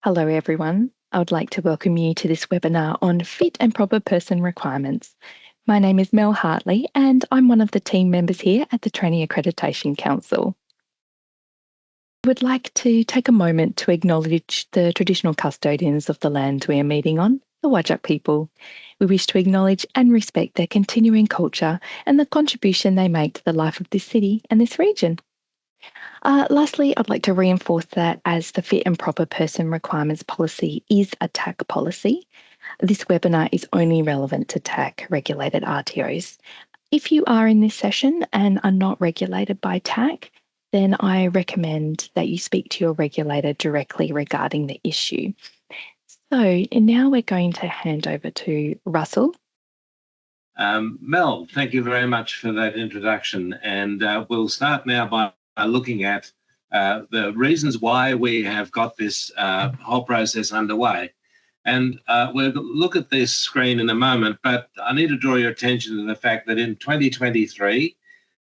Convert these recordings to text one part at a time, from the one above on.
Hello everyone. I would like to welcome you to this webinar on fit and proper person requirements. My name is Mel Hartley and I'm one of the team members here at the Training Accreditation Council. I would like to take a moment to acknowledge the traditional custodians of the land we are meeting on, the Whadjuk people. We wish to acknowledge and respect their continuing culture and the contribution they make to the life of this city and this region. Lastly, I'd like to reinforce that as the Fit and Proper Person Requirements Policy is a TAC policy, this webinar is only relevant to TAC regulated RTOs. If you are in this session and are not regulated by TAC, then I recommend that you speak to your regulator directly regarding the issue. So now we're going to hand over to Russell. Mel, thank you very much for that introduction. And we'll start now by looking at the reasons why we have got this whole process underway. And we'll look at this screen in a moment, but I need to draw your attention to the fact that in 2023,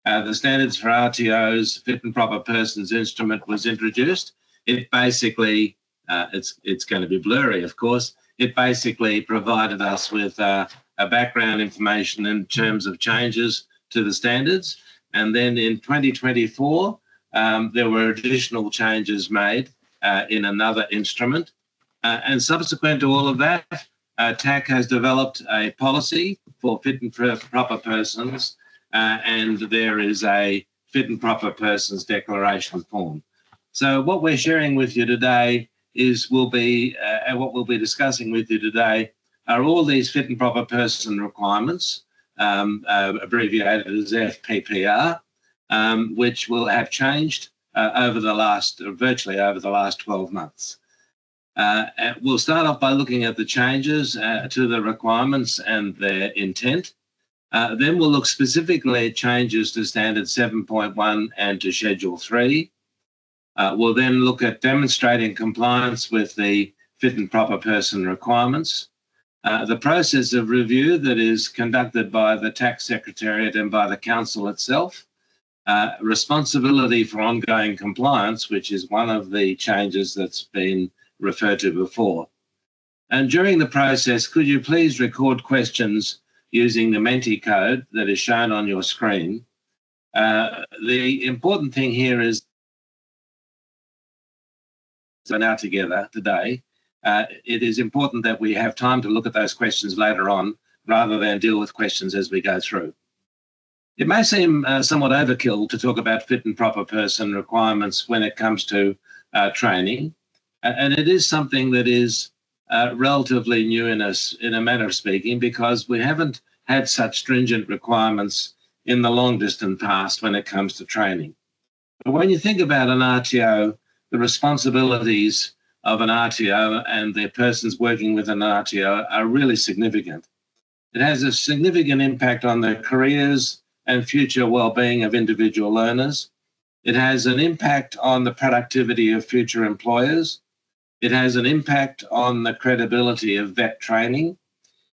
the Standards for RTOs, Fit and Proper Persons instrument was introduced. It basically, it's going to be blurry, of course. It basically provided us with a background information in terms of changes to the standards. And then in 2024, there were additional changes made in another instrument. And subsequent to all of that, TAC has developed a policy for fit and proper persons, and there is a fit and proper persons declaration form. So what we're sharing with you today is what we'll be discussing with you today are all these fit and proper person requirements, abbreviated as FPPR, which will have changed virtually over the last 12 months. We'll start off by looking at the changes to the requirements and their intent. Then we'll look specifically at changes to Standard 7.1 and to Schedule 3. We'll then look at demonstrating compliance with the fit and proper person requirements. The process of review that is conducted by the TAC Secretariat and by the Council itself. Responsibility for ongoing compliance, which is one of the changes that's been referred to before. And during the process, could you please record questions using the Menti code that is shown on your screen? The important thing here is we're now together today. It is important that we have time to look at those questions later on rather than deal with questions as we go through. It may seem somewhat overkill to talk about fit and proper person requirements when it comes to training, and it is something that is relatively new in a manner of speaking, because we haven't had such stringent requirements in the long distant past when it comes to training. But when you think about an RTO, the responsibilities of an RTO and the persons working with an RTO are really significant. It has a significant impact on the careers and future well-being of individual learners. It has an impact on the productivity of future employers. It has an impact on the credibility of vet training.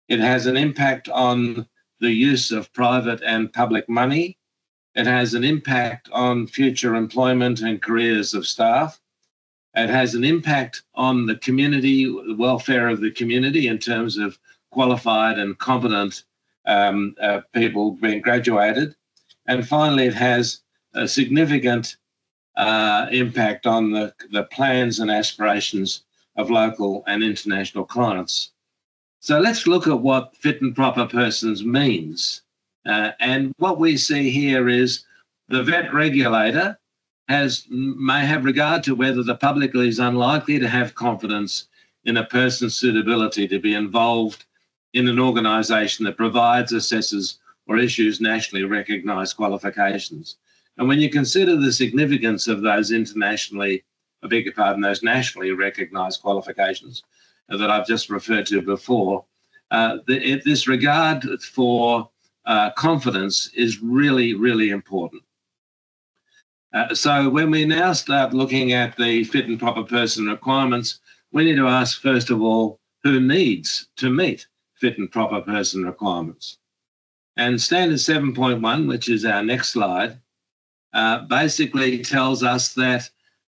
It has an impact on the use of private and public money. It has an impact on future employment and careers of staff. It has an impact on the community, the welfare of the community in terms of qualified and competent people being graduated. And finally, it has a significant impact on the plans and aspirations of local and international clients. So let's look at what fit and proper persons means. And what we see here is the vet regulator may have regard to whether the public is unlikely to have confidence in a person's suitability to be involved in an organisation that provides, assesses, or issues nationally recognised qualifications. And when you consider the significance of those nationally recognised qualifications that I've just referred to before, this regard for confidence is really, really important. So when we now start looking at the fit and proper person requirements, we need to ask, first of all, who needs to meet fit and proper person requirements? And Standard 7.1, which is our next slide, basically tells us that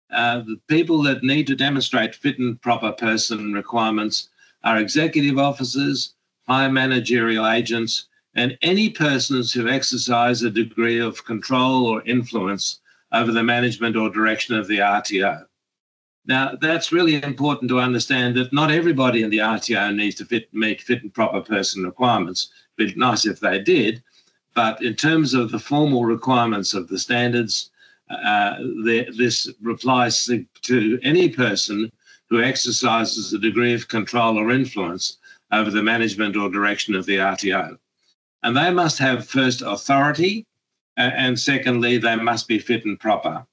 The people that need to demonstrate fit and proper person requirements are executive officers, high managerial agents, and any persons who exercise a degree of control or influence over the management or direction of the RTO. Now, that's really important to understand that not everybody in the RTO needs to meet fit and proper person requirements. It'd be nice if they did, but in terms of the formal requirements of the standards, this applies to any person who exercises a degree of control or influence over the management or direction of the RTO. And they must have first authority, and secondly, they must be fit and proper.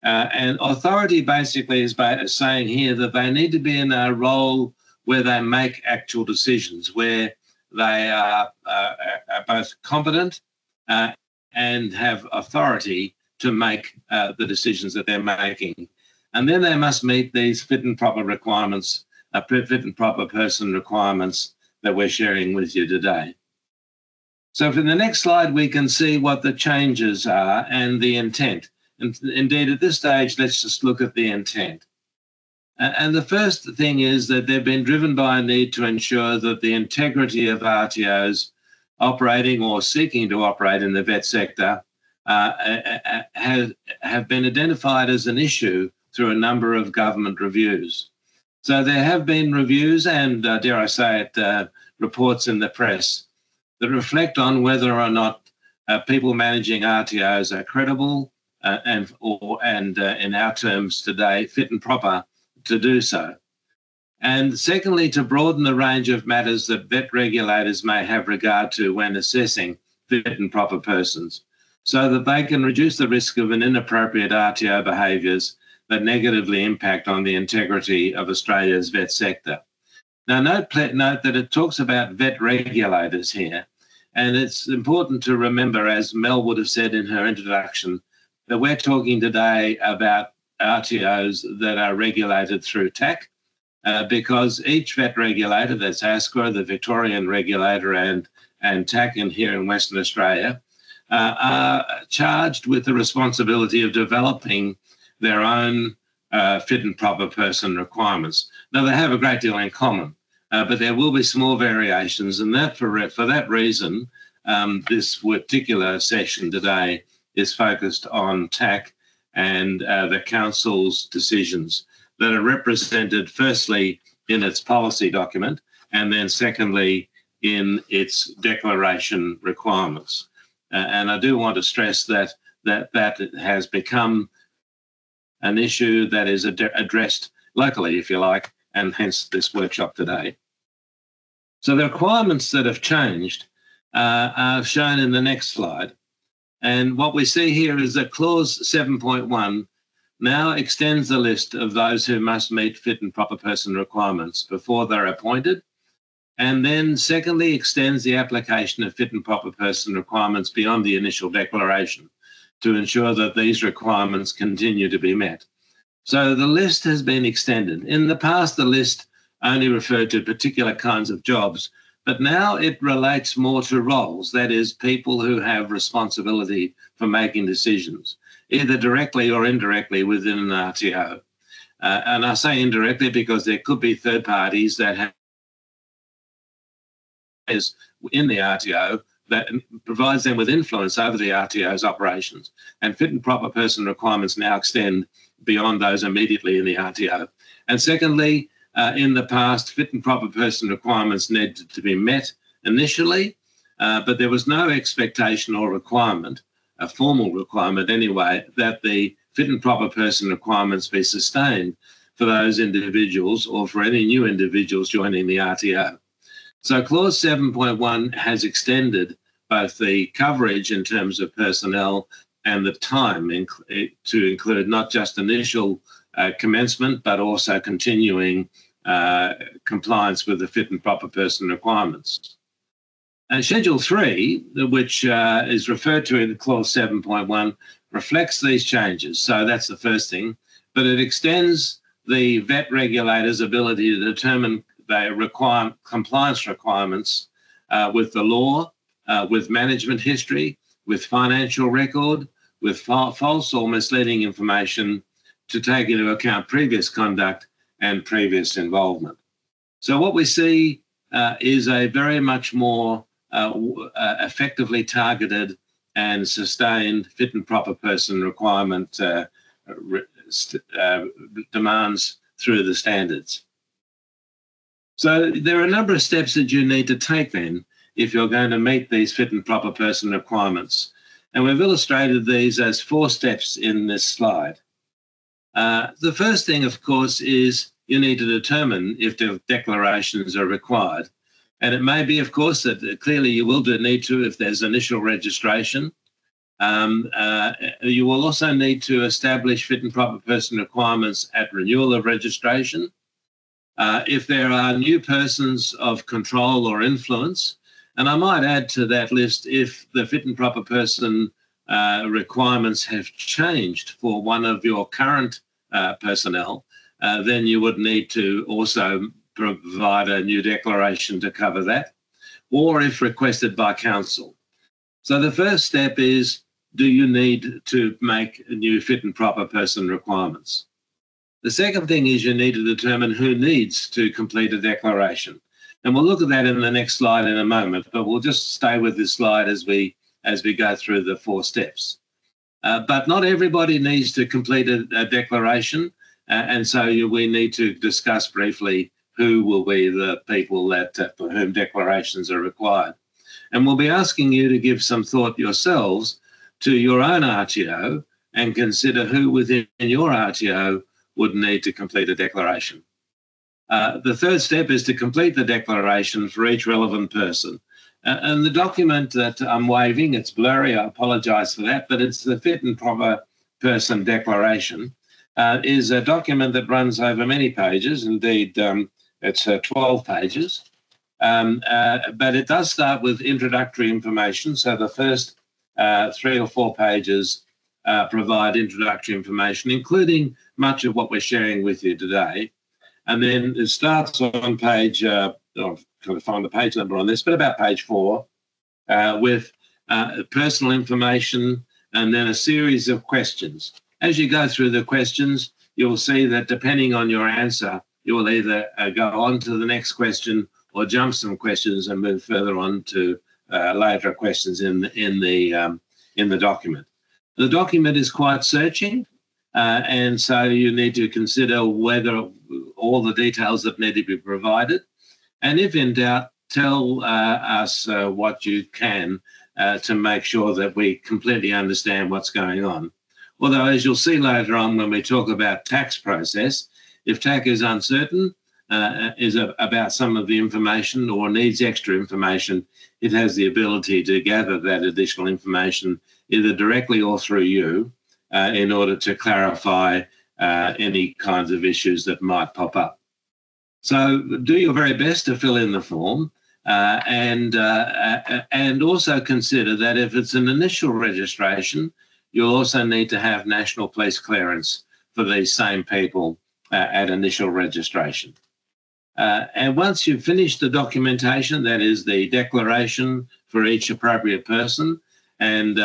And authority basically is saying here that they need to be in a role where they make actual decisions, where they are both competent and have authority to make the decisions that they're making. And then they must meet these fit and proper requirements, fit and proper person requirements that we're sharing with you today. So for the next slide, we can see what the changes are and the intent. And indeed, at this stage, let's just look at the intent. And the first thing is that they've been driven by a need to ensure that the integrity of RTOs operating or seeking to operate in the vet sector have been identified as an issue through a number of government reviews. So there have been reviews and, dare I say it, reports in the press that reflect on whether or not people managing RTOs are credible and in our terms today, fit and proper to do so. And secondly, to broaden the range of matters that vet regulators may have regard to when assessing fit and proper persons, so that they can reduce the risk of an inappropriate RTO behaviours that negatively impact on the integrity of Australia's vet sector. Now, note that it talks about vet regulators here, and it's important to remember, as Mel would have said in her introduction, that we're talking today about RTOs that are regulated through TAC, because each vet regulator, that's ASQA, the Victorian regulator, and TAC here in Western Australia, are charged with the responsibility of developing their own fit and proper person requirements. Now, they have a great deal in common, but there will be small variations, and that for that reason, this particular session today is focused on TAC and the Council's decisions that are represented firstly in its policy document and then secondly in its declaration requirements. And I do want to stress that has become an issue that is addressed locally, if you like, and hence this workshop today. So the requirements that have changed are shown in the next slide. And what we see here is that clause 7.1 now extends the list of those who must meet fit and proper person requirements before they're appointed, and then secondly extends the application of fit and proper person requirements beyond the initial declaration to ensure that these requirements continue to be met. So the list has been extended. In the past, the list only referred to particular kinds of jobs, but now it relates more to roles, that is, people who have responsibility for making decisions, either directly or indirectly within an RTO. And I say indirectly because there could be third parties that have in the RTO that provides them with influence over the RTO's operations. And fit and proper person requirements now extend beyond those immediately in the RTO. And secondly, in the past, fit and proper person requirements needed to be met initially, but there was no expectation or requirement, a formal requirement anyway, that the fit and proper person requirements be sustained for those individuals or for any new individuals joining the RTO. So clause 7.1 has extended both the coverage in terms of personnel and the time to include not just initial commencement, but also continuing compliance with the fit and proper person requirements. And Schedule 3, which is referred to in Clause 7.1, reflects these changes. So that's the first thing. But it extends the vet regulator's ability to determine their compliance requirements with the law, with management history, with financial record, with false or misleading information, to take into account previous conduct and previous involvement. So what we see is a very much more effectively targeted and sustained fit and proper person requirement demands through the standards. So there are a number of steps that you need to take then if you're going to meet these fit and proper person requirements. And we've illustrated these as 4 steps in this slide. The first thing, of course, is you need to determine if the declarations are required. And it may be, of course, that clearly you will need to if there's initial registration. You will also need to establish fit and proper person requirements at renewal of registration. If there are new persons of control or influence, and I might add to that list if the fit and proper person requirements have changed for one of your current personnel, then you would need to also provide a new declaration to cover that, or if requested by council. So the first step is, do you need to make new fit and proper person requirements? The second thing is you need to determine who needs to complete a declaration. And we'll look at that in the next slide in a moment, but we'll just stay with this slide as we go through the 4 steps. But not everybody needs to complete a declaration, and so we need to discuss briefly who will be the people that for whom declarations are required. And we'll be asking you to give some thought yourselves to your own RTO and consider who within your RTO would need to complete a declaration. The third step is to complete the declaration for each relevant person. And the document that I'm waving, it's blurry, I apologise for that, but it's the fit and proper person declaration, is a document that runs over many pages. Indeed, it's 12 pages. But it does start with introductory information. So the first 3 or 4 pages provide introductory information, including much of what we're sharing with you today. And then it starts on page, I'm trying to find the page number on this, but about page 4, with personal information and then a series of questions. As you go through the questions, you'll see that depending on your answer, you will either go on to the next question or jump some questions and move further on to later questions in the document. The document is quite searching, and so you need to consider whether all the details that need to be provided. And if in doubt, tell us what you can to make sure that we completely understand what's going on. Although, as you'll see later on when we talk about tax process, if TAC is uncertain, is about some of the information or needs extra information, it has the ability to gather that additional information either directly or through you in order to clarify any kinds of issues that might pop up. So do your very best to fill in the form and also consider that if it's an initial registration, you'll also need to have national police clearance for these same people at initial registration. And once you've finished the documentation, that is the declaration for each appropriate person, and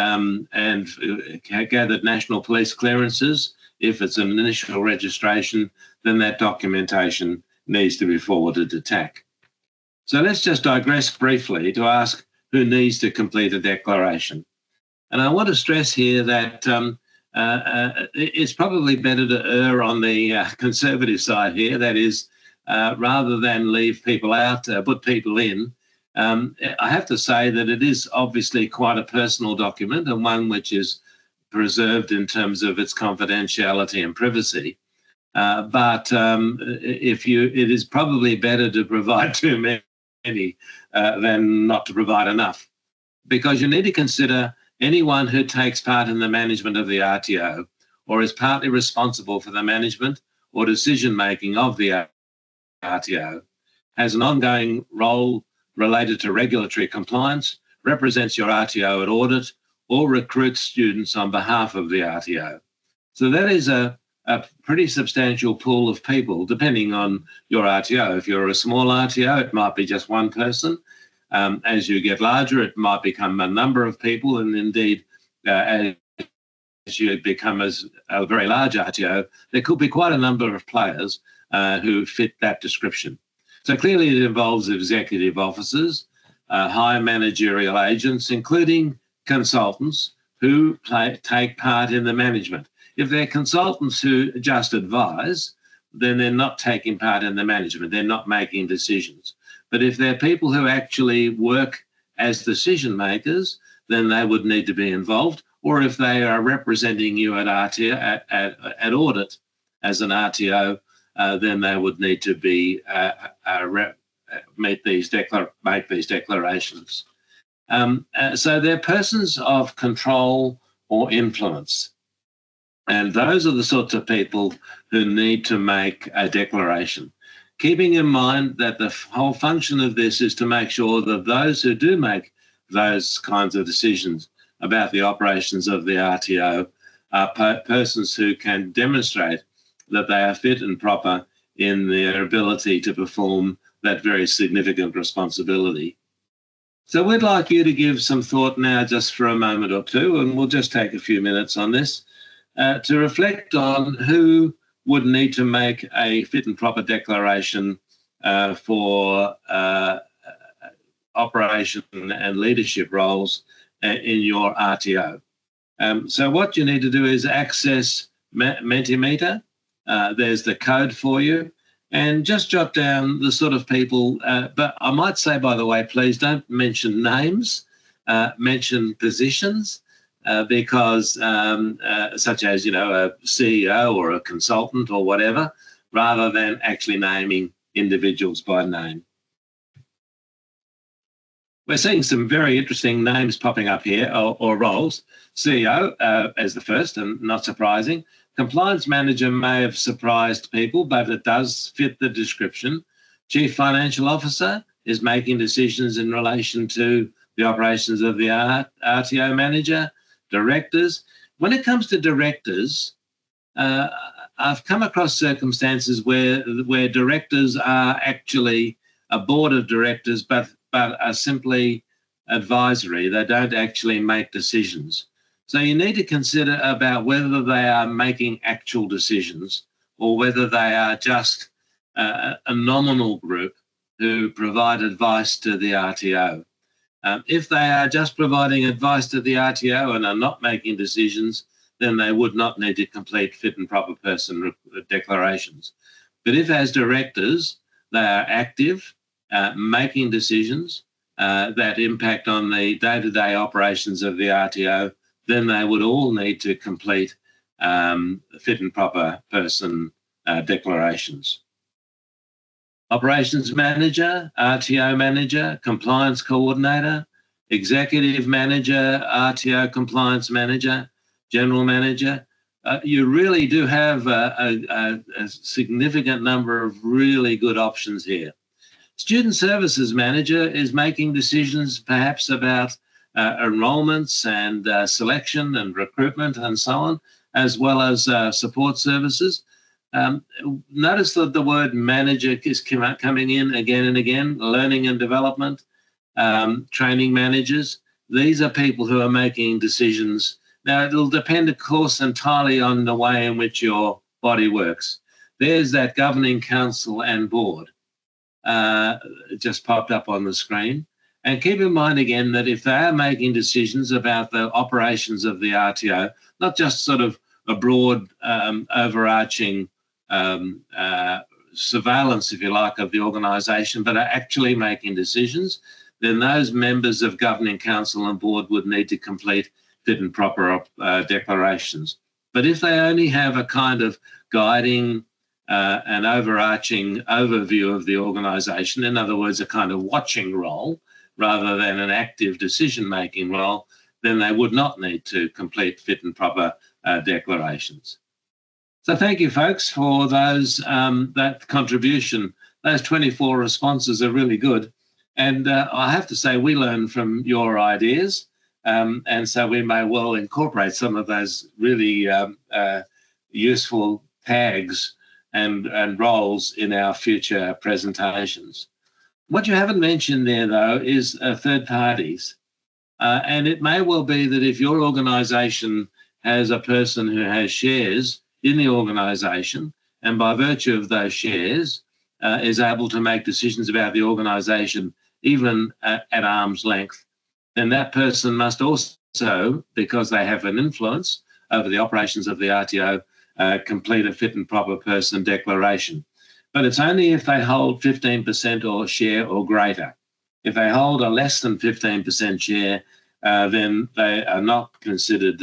gathered national police clearances, if it's an initial registration, then that documentation needs to be forwarded to TAC. So let's just digress briefly to ask who needs to complete a declaration. And I want to stress here that it's probably better to err on the conservative side here, that is, rather than leave people out, put people in. I have to say that it is obviously quite a personal document and one which is preserved in terms of its confidentiality and privacy. But it is probably better to provide too many than not to provide enough, because you need to consider anyone who takes part in the management of the RTO or is partly responsible for the management or decision-making of the RTO, has an ongoing role related to regulatory compliance, represents your RTO at audit, or recruits students on behalf of the RTO. So that is a pretty substantial pool of people, depending on your RTO. If you're a small RTO, it might be just one person. As you get larger, it might become a number of people, and indeed, as you become a very large RTO, there could be quite a number of players who fit that description. So clearly it involves executive officers, high managerial agents, including consultants who take part in the management. If they're consultants who just advise, then they're not taking part in the management. They're not making decisions. But if they're people who actually work as decision makers, then they would need to be involved. Or if they are representing you at RTO, at audit as an RTO, then they would need to be make these declarations. So they're persons of control or influence. And those are the sorts of people who need to make a declaration. Keeping in mind that the whole function of this is to make sure that those who do make those kinds of decisions about the operations of the RTO are persons who can demonstrate that they are fit and proper in their ability to perform that very significant responsibility. So we'd like you to give some thought now just for a moment or two, and we'll just take a few minutes on this, to reflect on who would need to make a fit and proper declaration for operation and leadership roles in your RTO. So what you need to do is access Mentimeter. There's the code for you, and just jot down the sort of people, but I might say, by the way, please don't mention names, mention positions, because such as, you know, a CEO or a consultant or whatever, rather than actually naming individuals by name. We're seeing some very interesting names popping up here, or roles. CEO as the first, and not surprising. Compliance manager may have surprised people, but it does fit the description. Chief financial officer is making decisions in relation to the operations of the RTO manager. Directors. When it comes to directors, I've come across circumstances where directors are actually a board of directors, but are simply advisory. They don't actually make decisions. So you need to consider about whether they are making actual decisions or whether they are just a nominal group who provide advice to the RTO. If they are just providing advice to the RTO and are not making decisions, then they would not need to complete fit and proper person declarations. But if as directors they are active, making decisions that impact on the day-to-day operations of the RTO, then they would all need to complete fit and proper person declarations. Operations manager, RTO manager, compliance coordinator, executive manager, RTO compliance manager, general manager. You really do have a significant number of really good options here. Student services manager is making decisions perhaps about enrolments and selection and recruitment and so on, as well as support services. Notice that the word manager is coming in again and again. Learning and development, training managers. These are people who are making decisions. Now, it'll depend, of course, entirely on the way in which your body works. There's that governing council and board. It just popped up on the screen. And keep in mind again that if they are making decisions about the operations of the RTO, not just sort of a broad overarching surveillance, if you like, of the organisation, but are actually making decisions, then those members of governing council and board would need to complete fit and proper declarations. But if they only have a kind of guiding an overarching overview of the organisation, in other words, a kind of watching role rather than an active decision-making role, then they would not need to complete fit and proper declarations. So thank you, folks, for those that contribution. Those 24 responses are really good. And I have to say, we learn from your ideas. And so we may well incorporate some of those really useful tags and roles in our future presentations. What you haven't mentioned there, though, is third parties. And it may well be that if your organisation has a person who has shares in the organisation, and by virtue of those shares is able to make decisions about the organisation even at arm's length, then that person must also, because they have an influence over the operations of the RTO, complete a fit and proper person declaration. But it's only if they hold 15% or share or greater. If they hold a less than 15% share, then they are not considered,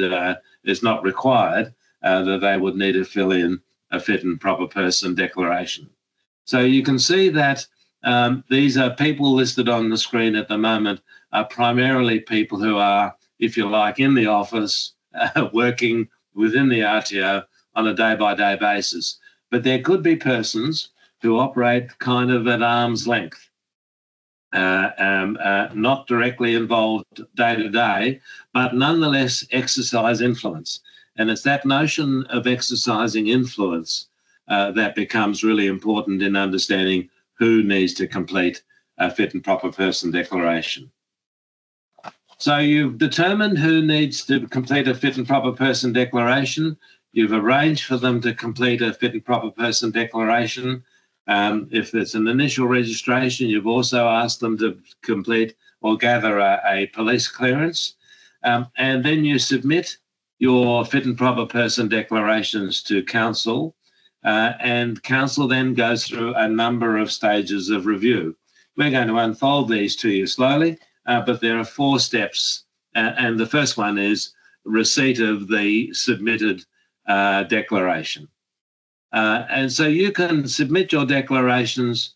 it's not required that they would need to fill in a fit and proper person declaration. So you can see that these are people listed on the screen at the moment are primarily people who are, if you like, in the office, working within the RTO on a day-by-day basis. But there could be persons who operate kind of at arm's length, not directly involved day to day, but nonetheless exercise influence. And it's that notion of exercising influence that becomes really important in understanding who needs to complete a fit and proper person declaration. So you've determined who needs to complete a fit and proper person declaration. You've arranged for them to complete a fit and proper person declaration. If it's an initial registration, you've also asked them to complete or gather a police clearance. And then you submit your fit and proper person declarations to council, and council then goes through a number of stages of review. We're going to unfold these to you slowly, but there are 4 steps, and the first one is receipt of the submitted declaration. And so you can submit your declarations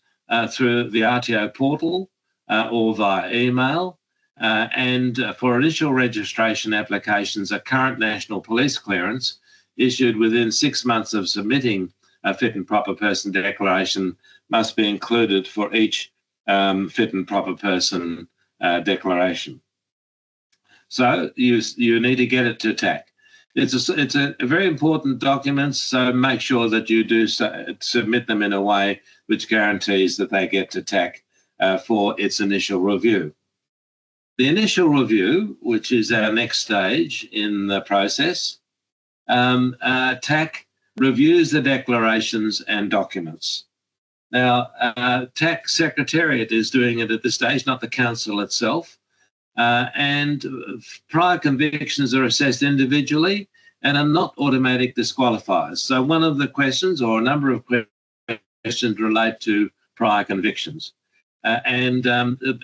through the RTO portal or via email. And for initial registration applications, a current national police clearance issued within 6 months of submitting a fit and proper person declaration must be included for each fit and proper person declaration. So you need to get it to TAC. It's a very important document, so make sure that you do submit them in a way which guarantees that they get to TAC for its initial review. The initial review, which is our next stage in the process, TAC reviews the declarations and documents. Now, TAC Secretariat is doing it at this stage, not the council itself. And prior convictions are assessed individually and are not automatic disqualifiers. So one of the questions, or a number of questions, relate to prior convictions. And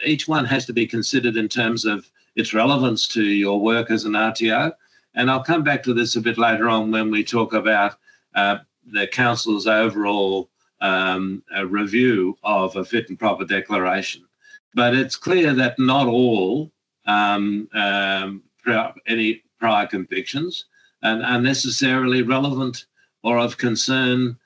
each one has to be considered in terms of its relevance to your work as an RTO. And I'll come back to this a bit later on when we talk about the council's overall review of a fit and proper declaration. But it's clear that not all any prior convictions are necessarily relevant or of concern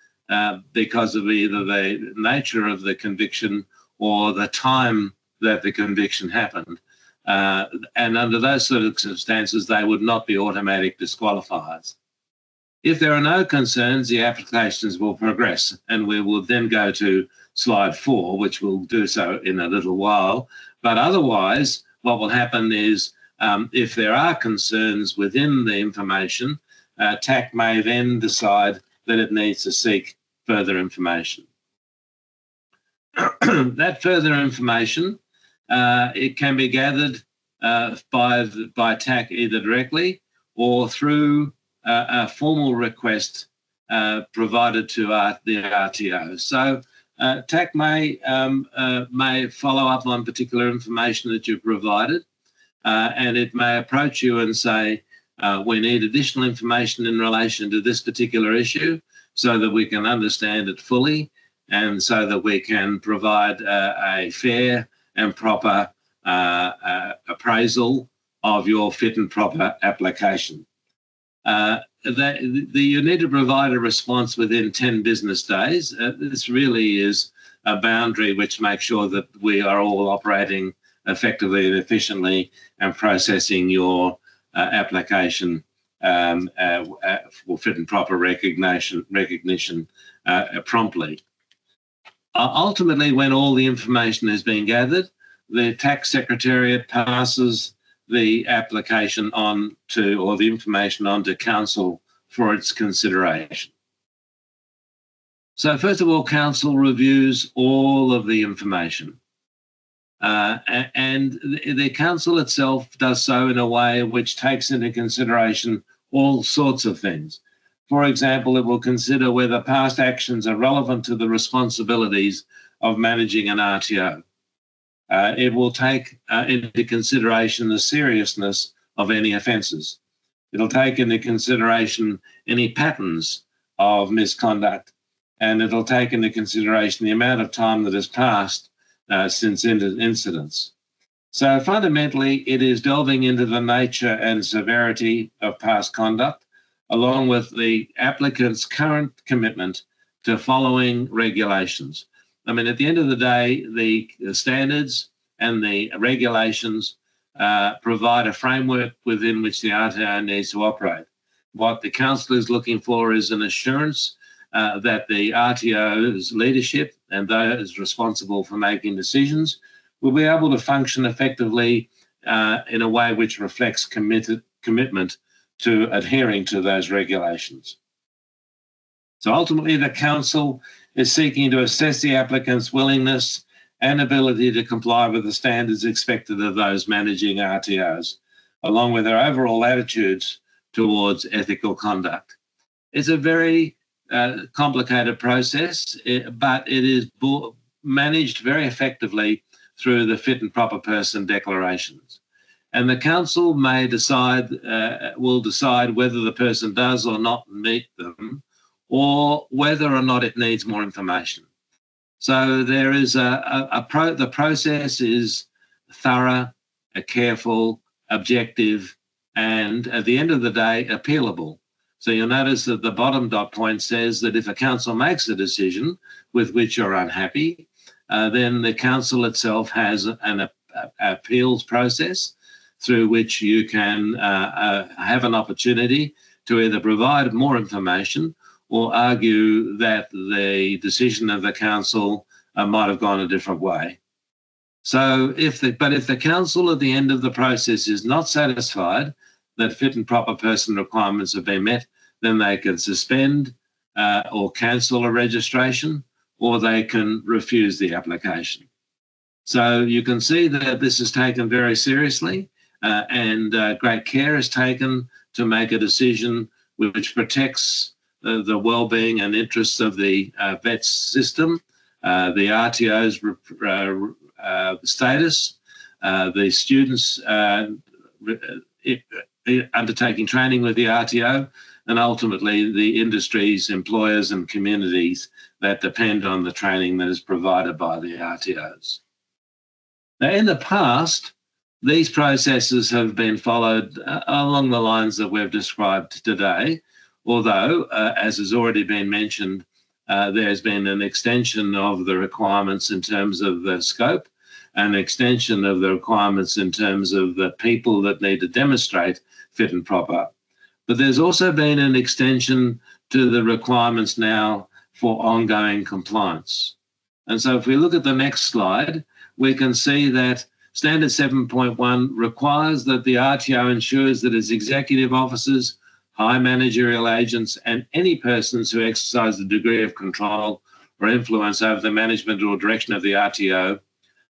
because of either the nature of the conviction or the time that the conviction happened. And under those circumstances, they would not be automatic disqualifiers. If there are no concerns, the applications will progress, and we will then go to slide 4, which we'll do so in a little while. But otherwise, what will happen is if there are concerns within the information, TAC may then decide that it needs to seek further information. That further information, it can be gathered by TAC either directly or through a formal request provided to the RTO. So TAC may follow up on particular information that you've provided, and it may approach you and say, we need additional information in relation to this particular issue so that we can understand it fully and so that we can provide a fair and proper appraisal of your fit and proper application. You need to provide a response within 10 business days. This really is a boundary which makes sure that we are all operating effectively and efficiently and processing your application for fit and proper recognition promptly. Ultimately, when all the information has been gathered, the TAC Secretariat passes the application on to, or the information onto council for its consideration. So first of all, council reviews all of the information. And the council itself does so in a way which takes into consideration all sorts of things. For example, it will consider whether past actions are relevant to the responsibilities of managing an RTO. It will take into consideration the seriousness of any offences. It'll take into consideration any patterns of misconduct, and it'll take into consideration the amount of time that has passed since incidents. So fundamentally, it is delving into the nature and severity of past conduct, along with the applicant's current commitment to following regulations. I mean, at the end of the day, the standards and the regulations provide a framework within which the RTO needs to operate. What the council is looking for is an assurance that the RTO's leadership and those responsible for making decisions will be able to function effectively in a way which reflects commitment to adhering to those regulations. So ultimately, the council is seeking to assess the applicant's willingness and ability to comply with the standards expected of those managing RTOs, along with their overall attitudes towards ethical conduct. It's a very complicated process, but it is managed very effectively through the fit and proper person declarations. And the council may will decide whether the person does or not meet them, or whether or not it needs more information. So there is the process is thorough, careful, objective, and at the end of the day, appealable. So you'll notice that the bottom dot point says that if a council makes a decision with which you're unhappy, then the council itself has an appeals process through which you can have an opportunity to either provide more information or argue that the decision of the council might have gone a different way. So if the council at the end of the process is not satisfied that fit and proper person requirements have been met, then they can suspend or cancel a registration, or they can refuse the application. So you can see that this is taken very seriously, and great care is taken to make a decision which protects the well-being and interests of the VET system, the RTO's status, the students undertaking training with the RTO, and ultimately the industries, employers and communities that depend on the training that is provided by the RTOs. Now, in the past, these processes have been followed along the lines that we've described today, although, as has already been mentioned, there's been an extension of the requirements in terms of the scope, an extension of the requirements in terms of the people that need to demonstrate fit and proper. But there's also been an extension to the requirements now for ongoing compliance. And so if we look at the next slide, we can see that Standard 7.1 requires that the RTO ensures that its executive officers, high managerial agents, and any persons who exercise a degree of control or influence over the management or direction of the RTO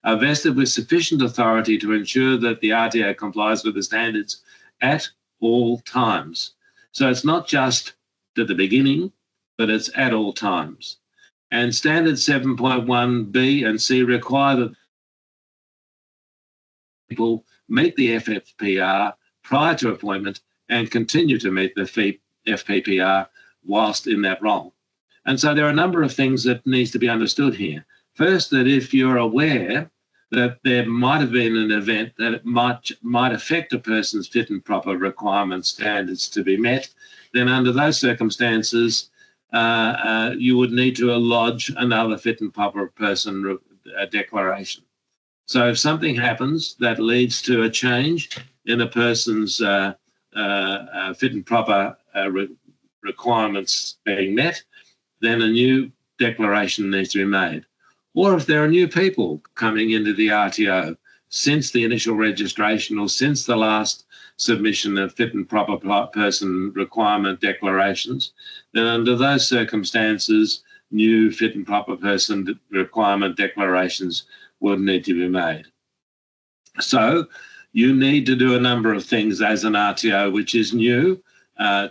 are vested with sufficient authority to ensure that the RTO complies with the standards at all times. So it's not just at the beginning, but it's at all times. And Standard 7.1B and C require that people meet the FPPR prior to appointment and continue to meet the FPPR whilst in that role. And so there are a number of things that needs to be understood here. First, that if you're aware that there might have been an event that it might affect a person's fit and proper requirement standards to be met, then under those circumstances, you would need to lodge another fit and proper person declaration. So if something happens that leads to a change in a person's fit and proper requirements being met, then a new declaration needs to be made. Or if there are new people coming into the RTO since the initial registration or since the last submission of fit and proper person requirement declarations, then under those circumstances, new fit and proper person requirement declarations would need to be made. So you need to do a number of things as an RTO, which is new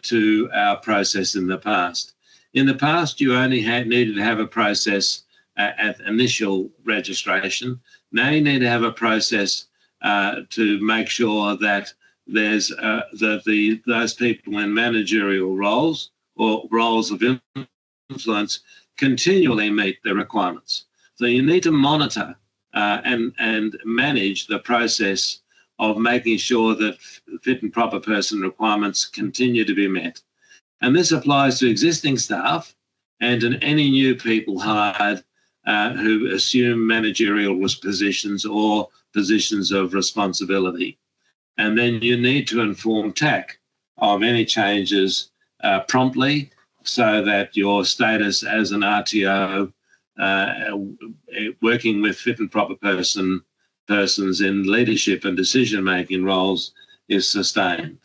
to our process in the past. In the past, you only needed to have a process at initial registration. Now you need to have a process to make sure that there's those people in managerial roles or roles of influence continually meet the requirements. So you need to monitor and manage the process of making sure that fit and proper person requirements continue to be met. And this applies to existing staff and to any new people hired who assume managerial positions or positions of responsibility. And then you need to inform TAC of any changes promptly so that your status as an RTO working with fit and proper persons in leadership and decision-making roles is sustained.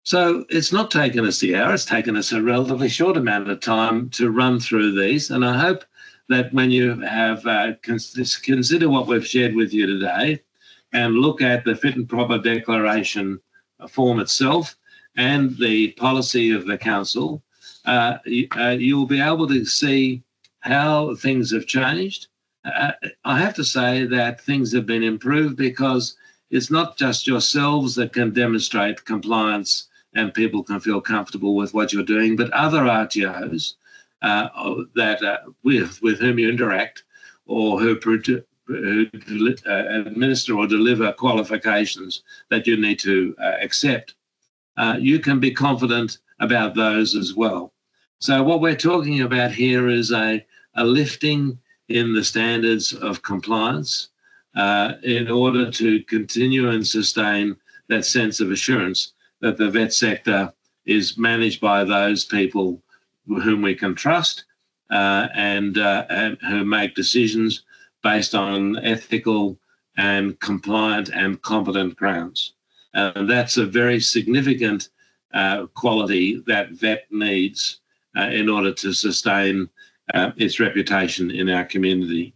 So it's not taken us the hour, it's taken us a relatively short amount of time to run through these, and I hope that when you have consider what we've shared with you today and look at the fit and proper declaration form itself and the policy of the council, you'll be able to see how things have changed. I have to say that things have been improved because it's not just yourselves that can demonstrate compliance and people can feel comfortable with what you're doing, but other RTOs with whom you interact or who administer or deliver qualifications that you need to accept. You can be confident about those as well. So what we're talking about here is a lifting in the standards of compliance in order to continue and sustain that sense of assurance that the vet sector is managed by those people whom we can trust and who make decisions based on ethical and compliant and competent grounds. And that's a very significant quality that vet needs in order to sustain its reputation in our community.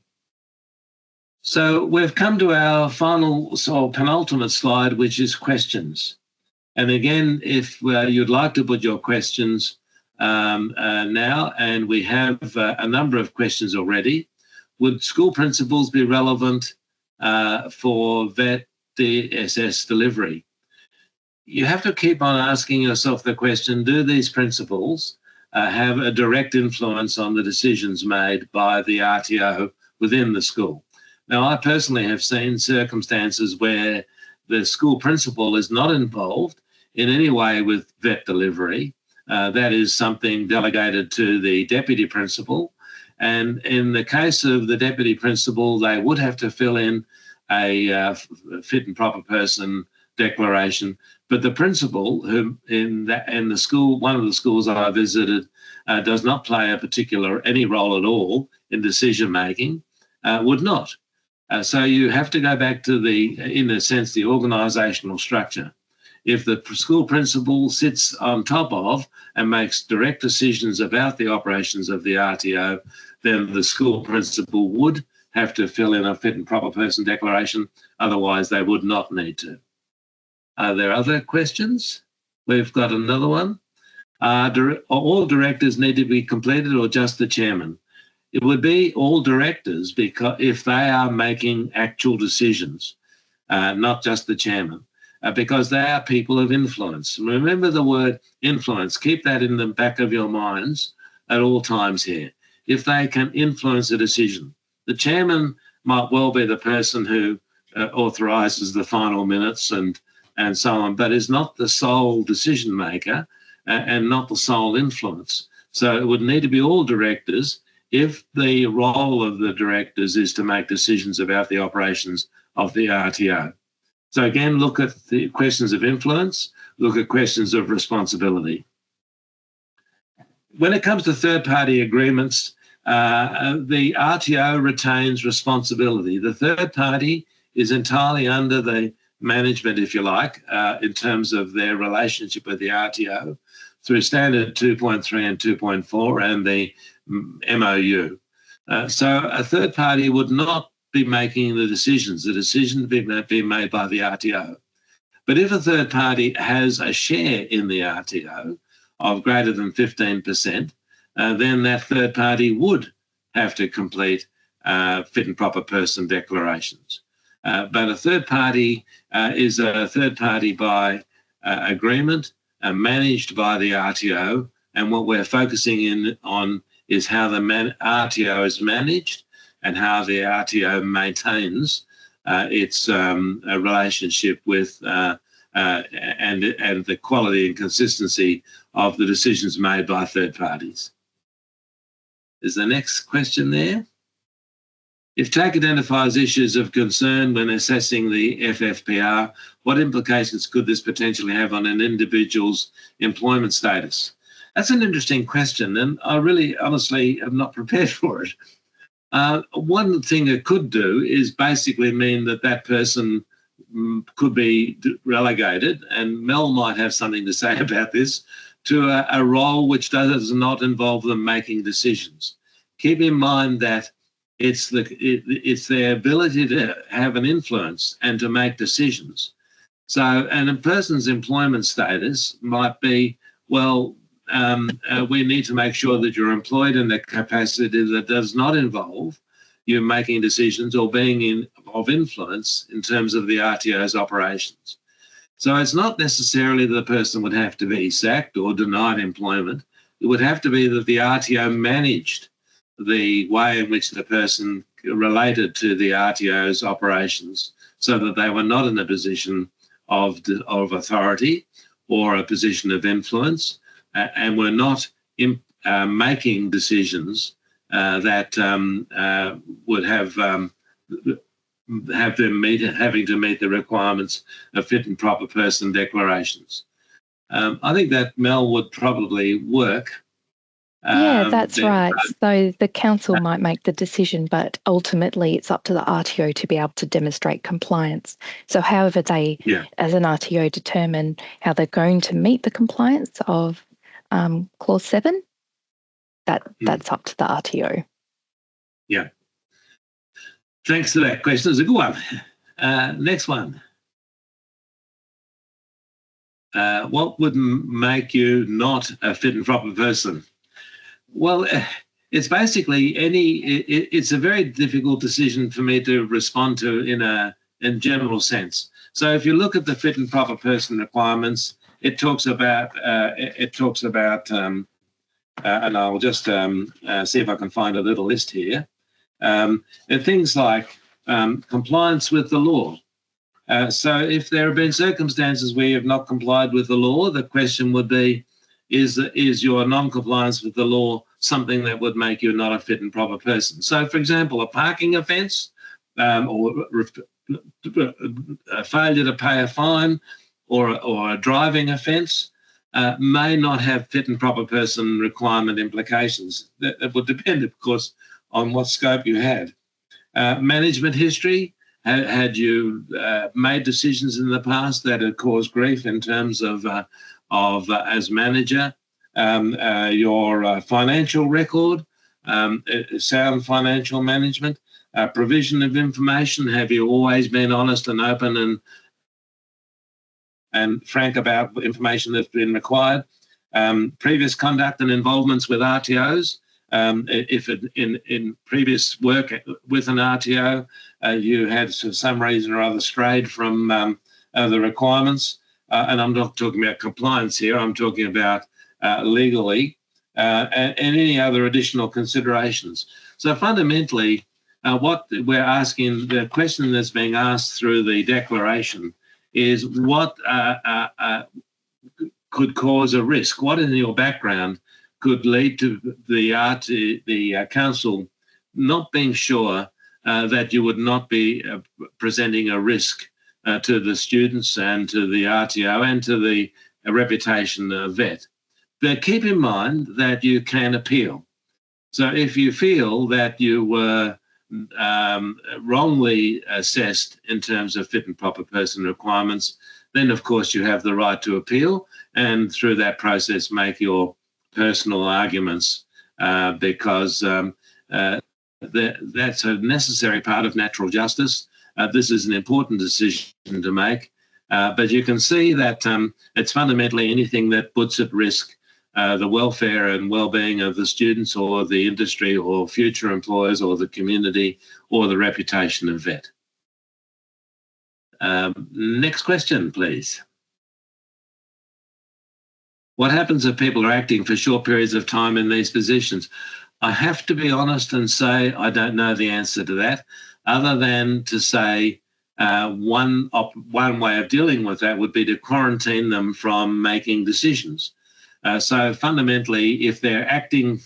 So we've come to our final or penultimate slide, which is questions. And again, if you'd like to put your questions now, and we have a number of questions already, would school principals be relevant for vet DSS delivery? You have to keep on asking yourself the question, do these principals have a direct influence on the decisions made by the RTO within the school? Now, I personally have seen circumstances where the school principal is not involved in any way with vet delivery. That is something delegated to the deputy principal. And in the case of the deputy principal, they would have to fill in a fit and proper person declaration. But the principal, who in the school, one of the schools I visited, does not play any role at all in decision making, would not. So you have to go back to in a sense, the organisational structure. If the school principal sits on top of and makes direct decisions about the operations of the RTO, then the school principal would have to fill in a fit and proper person declaration. Otherwise, they would not need to. Are there other questions? We've got another one. All directors need to be completed or just the chairman? It would be all directors because if they are making actual decisions, not just the chairman. Because they are people of influence. Remember the word influence. Keep that in the back of your minds at all times here. If they can influence a decision, the chairman might well be the person who authorises the final minutes and so on, but is not the sole decision maker and not the sole influence. So it would need to be all directors if the role of the directors is to make decisions about the operations of the RTO. So again, look at the questions of influence, look at questions of responsibility. When it comes to third-party agreements, the RTO retains responsibility. The third party is entirely under the management, if you like, in terms of their relationship with the RTO through standard 2.3 and 2.4 and the MOU. So a third party would not be making the decisions. The decisions be made by the RTO. But if a third party has a share in the RTO of greater than 15%, then that third party would have to complete fit and proper person declarations. But a third party is a third party by agreement, managed by the RTO, and what we're focusing in on is how the RTO is managed and how the RTO maintains its relationship with and the quality and consistency of the decisions made by third parties. Is the next question there? If TAC identifies issues of concern when assessing the FPPR, what implications could this potentially have on an individual's employment status? That's an interesting question, and I really honestly am not prepared for it. One thing it could do is basically mean that that person could be relegated, and Mel might have something to say about this, to a role which does not involve them making decisions. Keep in mind that it's their ability to have an influence and to make decisions. So, and a person's employment status might be, well, we need to make sure that you're employed in a capacity that does not involve you making decisions or being of influence in terms of the RTO's operations. So it's not necessarily that the person would have to be sacked or denied employment. It would have to be that the RTO managed the way in which the person related to the RTO's operations so that they were not in a position of authority or a position of influence and were not making decisions that would have them having to meet the requirements of fit and proper person declarations. I think that Mel would probably work. Yeah, that's right. So the council might make the decision, but ultimately it's up to the RTO to be able to demonstrate compliance. So however they, as an RTO, determine how they're going to meet the compliance of Clause 7, that's up to the RTO. Yeah. Thanks for that question. It's a good one. Next one. What would make you not a fit and proper person? Well, it's basically it's a very difficult decision for me to respond to in general sense. So if you look at the fit and proper person requirements, it talks about and I'll just see if I can find a little list here. Things like compliance with the law. So if there have been circumstances where you have not complied with the law, the question would be, is your non-compliance with the law something that would make you not a fit and proper person? So, for example, a parking offence or a failure to pay a fine or a driving offence may not have fit and proper person requirement implications. That would depend, of course, on what scope you had. Management history. Had you made decisions in the past that had caused grief in terms of as manager, your financial record, sound financial management, provision of information. Have you always been honest and open and frank about information that's been required? Previous conduct and involvements with RTOs. If in previous work with an RTO, you had for some reason or other strayed from the requirements, and I'm not talking about compliance here, I'm talking about legally and any other additional considerations. So fundamentally, what we're asking, the question that's being asked through the declaration is what could cause a risk? What in your background could lead to the council not being sure that you would not be presenting a risk to the students and to the RTO and to the reputation of VET. But keep in mind that you can appeal. So if you feel that you were wrongly assessed in terms of fit and proper person requirements, then of course you have the right to appeal, and through that process make your personal arguments, because that's a necessary part of natural justice. This is an important decision to make, but you can see that it's fundamentally anything that puts at risk the welfare and well-being of the students or the industry or future employers or the community or the reputation of VET. Next question, please. What happens if people are acting for short periods of time in these positions? I have to be honest and say I don't know the answer to that, other than to say one way of dealing with that would be to quarantine them from making decisions. So fundamentally, if they're acting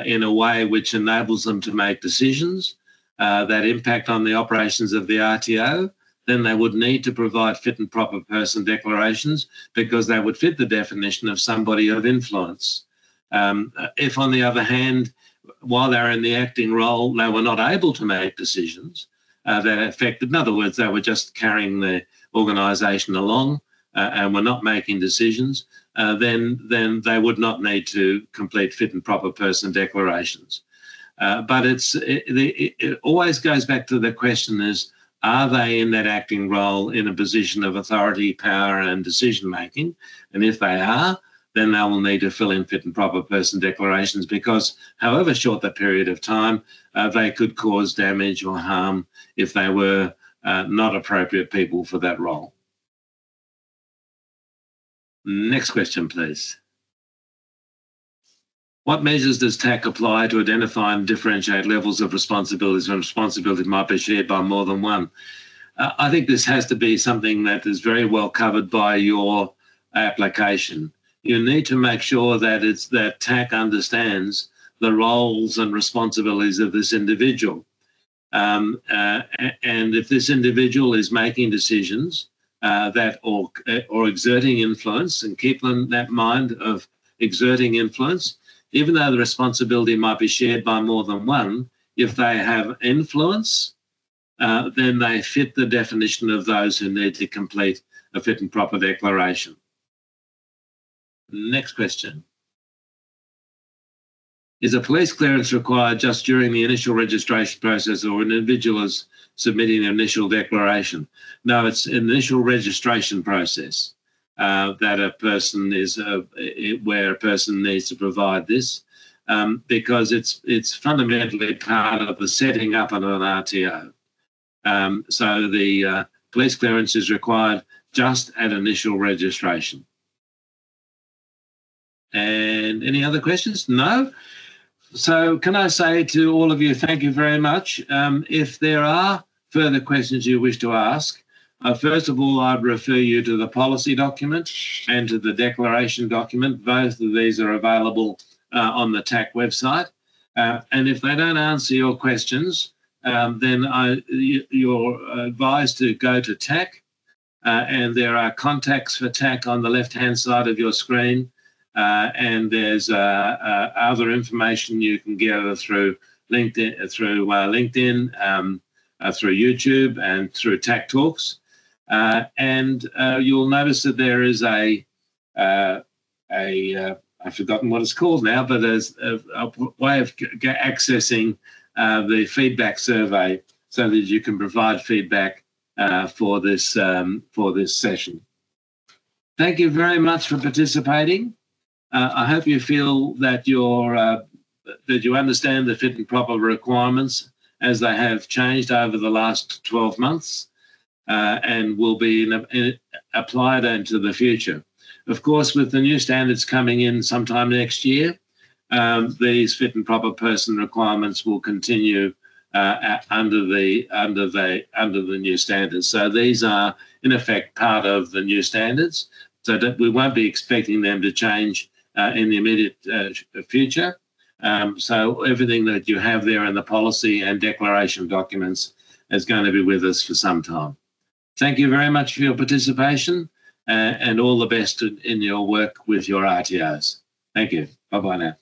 in a way which enables them to make decisions that impact on the operations of the RTO, then they would need to provide fit and proper person declarations, because they would fit the definition of somebody of influence. If, on the other hand, while they're in the acting role, they were not able to make decisions that affected, in other words, they were just carrying the organisation along and were not making decisions, then they would not need to complete fit and proper person declarations. But it always goes back to the question is, are they in that acting role in a position of authority, power and decision making? And if they are, then they will need to fill in fit and proper person declarations, because however short that period of time, they could cause damage or harm if they were not appropriate people for that role. Next question, please. What measures does TAC apply to identify and differentiate levels of responsibilities when responsibility might be shared by more than one? I think this has to be something that is very well covered by your application. You need to make sure that TAC understands the roles and responsibilities of this individual. And if this individual is making decisions or exerting influence, and keep in that mind of exerting influence, even though the responsibility might be shared by more than one, if they have influence, then they fit the definition of those who need to complete a fit and proper declaration. Next question. Is a police clearance required just during the initial registration process, or an individual is submitting an initial declaration? No, it's an initial registration process that a person is where a person needs to provide this, because it's fundamentally part of the setting up of an RTO. So the police clearance is required just at initial registration. And any other questions? No? So can I say to all of you, thank you very much. If there are further questions you wish to ask, first of all, I'd refer you to the policy document and to the declaration document. Both of these are available on the TAC website. And if they don't answer your questions, then you're advised to go to TAC, and there are contacts for TAC on the left-hand side of your screen. And there's other information you can gather through LinkedIn, through YouTube, and through TAC Talks. And you'll notice that there is I've forgotten what it's called now, but there's a way of accessing the feedback survey so that you can provide feedback for this session. Thank you very much for participating. I hope you feel that that you understand the fit and proper requirements as they have changed over the last 12 months and will be applied into the future. Of course, with the new standards coming in sometime next year, these fit and proper person requirements will continue under the new standards. So these are in effect part of the new standards, so that we won't be expecting them to change in the immediate future. So everything that you have there in the policy and declaration documents is going to be with us for some time. Thank you very much for your participation, and all the best in your work with your RTOs. Thank you. Bye-bye now.